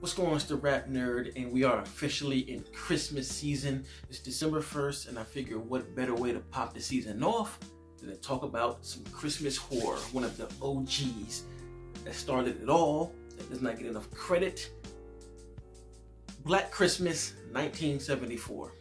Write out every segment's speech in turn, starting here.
What's going on? It's the Rap Nerd, and we are officially in Christmas season. It's December 1st, and I figure what better way to pop the season off than to talk about some Christmas horror, one of the OGs that started it all, that does not get enough credit. Black Christmas, 1974.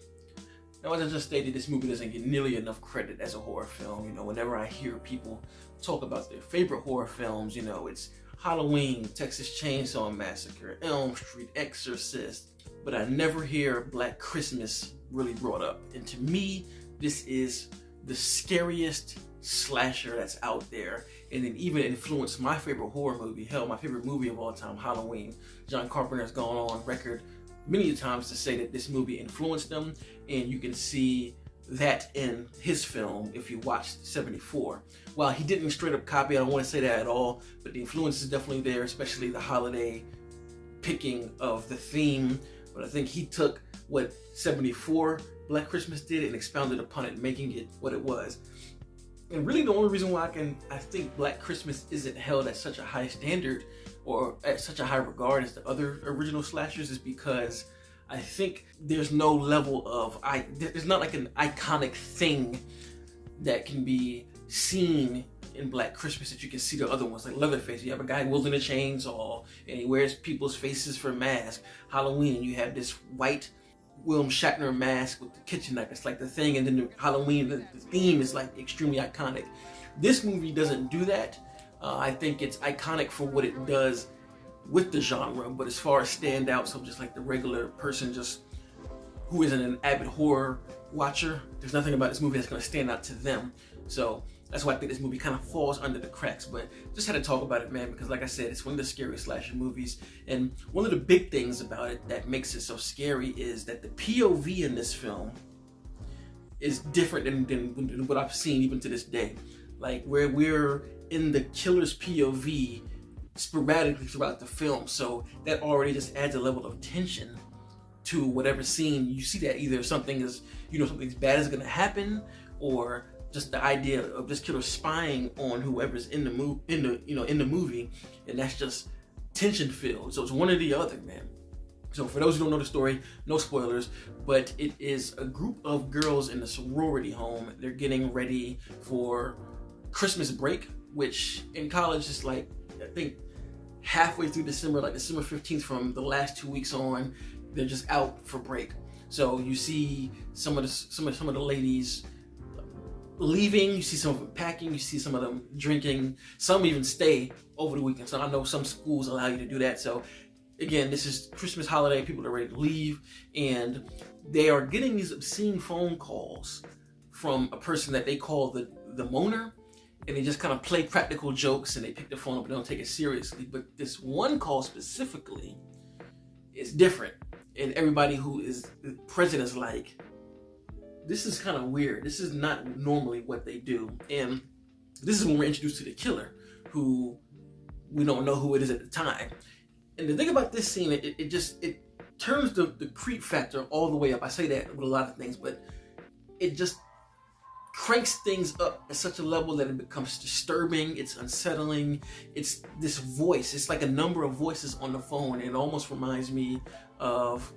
Now, as I just stated, this movie doesn't get nearly enough credit as a horror film. You know, whenever I hear people talk about their favorite horror films, you know, it's Halloween, Texas Chainsaw Massacre, Elm Street, Exorcist, but I never hear Black Christmas really brought up. And to me, this is the scariest slasher that's out there, and it even influenced my favorite horror movie. Hell, my favorite movie of all time, Halloween. John Carpenter's gone on record many times to say that this movie influenced them, and you can see that in his film if you watch 74. While he didn't straight up copy, I don't want to say that at all, but the influence is definitely there, especially the holiday picking of the theme. But I think he took what 74 Black Christmas did and expounded upon it, making it what it was. And really the only reason why I think Black Christmas isn't held at such a high standard or at such a high regard as the other original slashers is because I think there's no level of, there's not like an iconic thing that can be seen in Black Christmas that you can see the other ones, like Leatherface. You have a guy wielding a chainsaw and he wears people's faces for masks. Halloween, you have this white William Shatner mask with the kitchen knife. It's like the thing, and then the Halloween, the theme is like extremely iconic. This movie doesn't do that. I think it's iconic for what it does with the genre, but as far as standouts, so just like the regular person just who isn't an avid horror watcher, there's nothing about this movie that's going to stand out to them. So that's why I think this movie kind of falls under the cracks. But just had to talk about it, man, because like I said, it's one of the scariest slasher movies. And one of the big things about it that makes it so scary is that the POV in this film is different than what I've seen even to this day. Like where we're in the killer's POV sporadically throughout the film, so that already just adds a level of tension to whatever scene you see. That either something is, something's bad is going to happen, or just the idea of this killer spying on whoever's in the movie, and that's just tension filled. So it's one or the other, man. So for those who don't know the story, no spoilers, but it is a group of girls in a sorority home. They're getting ready for Christmas break, which in college is like, I think halfway through December, like December 15th, from the last 2 weeks on, they're just out for break. So you see some of the ladies leaving, you see some of them packing, you see some of them drinking, some even stay over the weekend. So I know some schools allow you to do that. So again, this is Christmas holiday, people are ready to leave, and they are getting these obscene phone calls from a person that they call the moaner. And they just kind of play practical jokes and they pick the phone up and don't take it seriously. But this one call specifically is different. And everybody who is present is like, this is kind of weird. This is not normally what they do. And this is when we're introduced to the killer, who we don't know who it is at the time. And the thing about this scene, it turns the creep factor all the way up. I say that with a lot of things, but it just cranks things up at such a level that it becomes disturbing, it's unsettling. It's this voice, it's like a number of voices on the phone. It almost reminds me of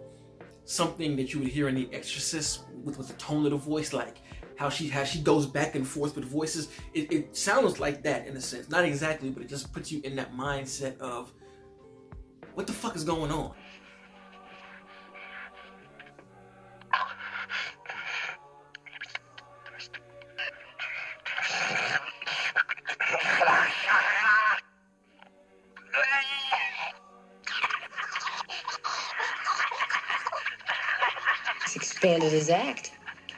something that you would hear in The Exorcist with the tone of the voice, like how she goes back and forth with voices. It sounds like that in a sense, not exactly, but it just puts you in that mindset of what the fuck is going on. Expanded his act.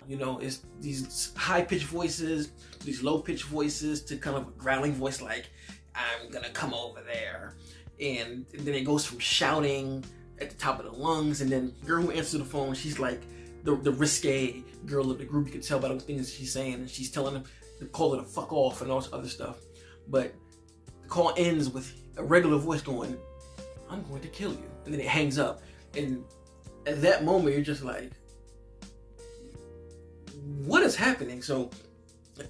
It's these high-pitched voices, these low-pitched voices, to kind of a growling voice like, I'm gonna come over there. And then it goes from shouting at the top of the lungs, and then the girl who answers the phone, she's like the risque girl of the group. You can tell by the things she's saying, and she's telling them to call her to fuck off and all this other stuff. But the call ends with a regular voice going, I'm going to kill you. And then it hangs up. And at that moment, you're just like, what is happening? So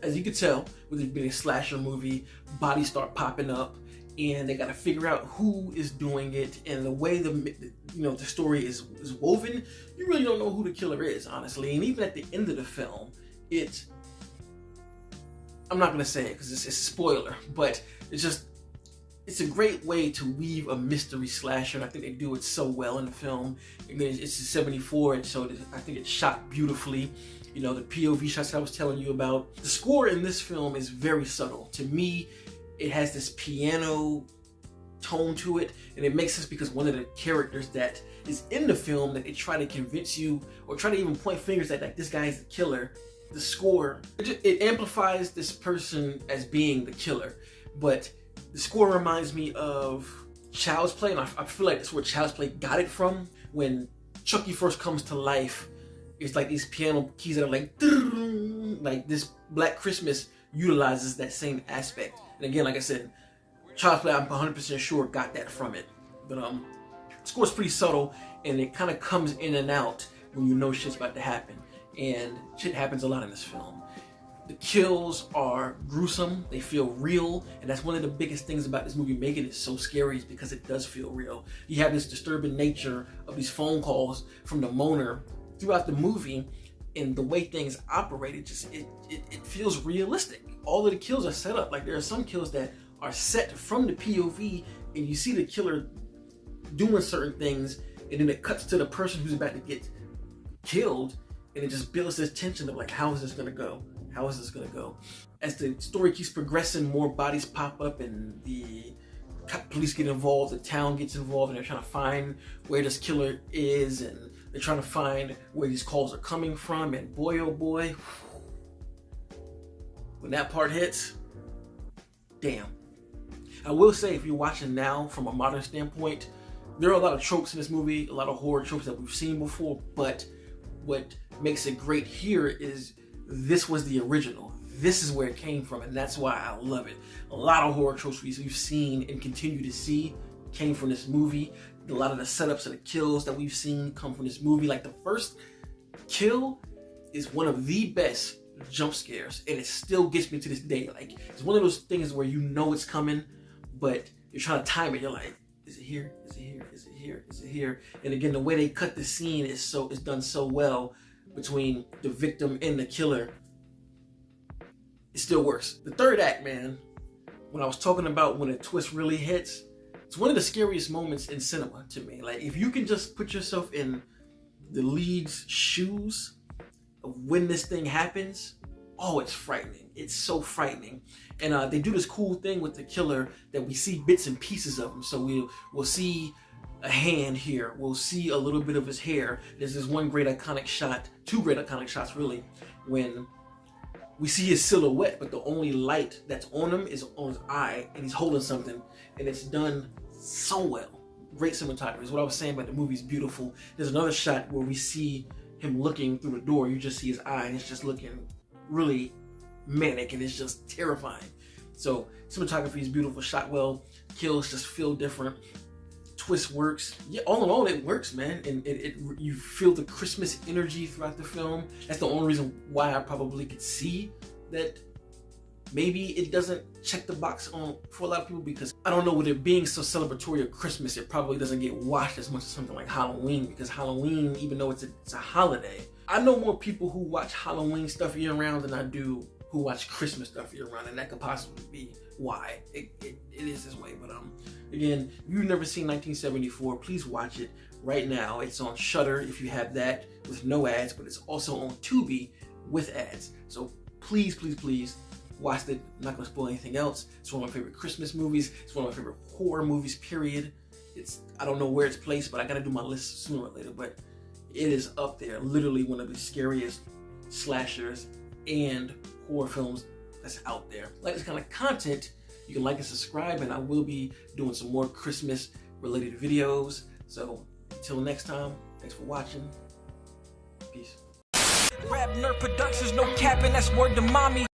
as you can tell, with it being a slasher movie, bodies start popping up, and they got to figure out who is doing it. And the way the story is woven, you really don't know who the killer is, honestly. And even at the end of the film, I'm not gonna say it because it's a spoiler, but it's a great way to weave a mystery slasher, and I think they do it so well in the film. It's a 74, and so I think it's shot beautifully. You know, the POV shots I was telling you about. The score in this film is very subtle. To me, it has this piano tone to it, and it makes sense because one of the characters that is in the film that they try to convince you or try to even point fingers at, like, this guy is the killer. The score, it amplifies this person as being the killer, but the score reminds me of Child's Play, and I feel like that's where Child's Play got it from. When Chucky first comes to life, it's like these piano keys that are like this Black Christmas utilizes that same aspect. And again, like I said, Child's Play, I'm 100% sure got that from it. But the score's pretty subtle, and it kind of comes in and out when you know shit's about to happen. And shit happens a lot in this film. The kills are gruesome, they feel real, and that's one of the biggest things about this movie making it so scary, is because it does feel real. You have this disturbing nature of these phone calls from the moaner throughout the movie, and the way things operate, it feels realistic. All of the kills are set up. Like, there are some kills that are set from the POV, and you see the killer doing certain things, and then it cuts to the person who's about to get killed, and it just builds this tension of, like, how is this gonna go? How is this gonna go? As the story keeps progressing, more bodies pop up, and the police get involved, the town gets involved, and they're trying to find where this killer is, and they're trying to find where these calls are coming from. And boy, oh boy, when that part hits, damn. I will say, if you're watching now from a modern standpoint, there are a lot of tropes in this movie, a lot of horror tropes that we've seen before, but what makes it great here is this was the original. This is where it came from, and that's why I love it. A lot of horror tropes we've seen and continue to see came from this movie. A lot of the setups and the kills that we've seen come from this movie. Like, the first kill is one of the best jump scares, and it still gets me to this day. Like, it's one of those things where you know it's coming, but you're trying to time it. You're like, is it here? Is it here? Is it here? Is it here? And again, the way they cut the scene is done so well between the victim and the killer. It still works. The third act, man, when I was talking about when a twist really hits, it's one of the scariest moments in cinema to me. Like, if you can just put yourself in the lead's shoes of when this thing happens, oh, it's frightening. It's so frightening. And they do this cool thing with the killer that we see bits and pieces of him. So we'll see a hand here. We'll see a little bit of his hair. There's this one great iconic shot, two great iconic shots really, when we see his silhouette, but the only light that's on him is on his eye, and he's holding something, and it's done so well. Great cinematography is what I was saying about the movie's beautiful. There's another shot where we see him looking through the door. You just see his eye, and it's just looking really manic, and it's just terrifying. So cinematography is beautiful, shot well. Kills just feel different. Twist works. Yeah, all in all, it works, man. And you feel the Christmas energy throughout the film. That's the only reason why I probably could see that maybe it doesn't check the box for a lot of people, because I don't know, with it being so celebratory of Christmas, it probably doesn't get watched as much as something like Halloween, because Halloween, even though it's a holiday, I know more people who watch Halloween stuff year round than I do who watch Christmas stuff year round, and that could possibly be why it is this way. But again, if you've never seen 1974, please watch it right now. It's on Shudder if you have that with no ads, but it's also on Tubi with ads. So please, please, please watch it. I'm not gonna spoil anything else. It's one of my favorite Christmas movies. It's one of my favorite horror movies, period. I don't know where it's placed, but I gotta do my list sooner or later, but it is up there. Literally one of the scariest slashers and horror films that's out there. Like this kind of content, you can like and subscribe, and I will be doing some more Christmas related videos. So until next time, thanks for watching. Peace. RapNerd Productions, no capping, that's word to mommy.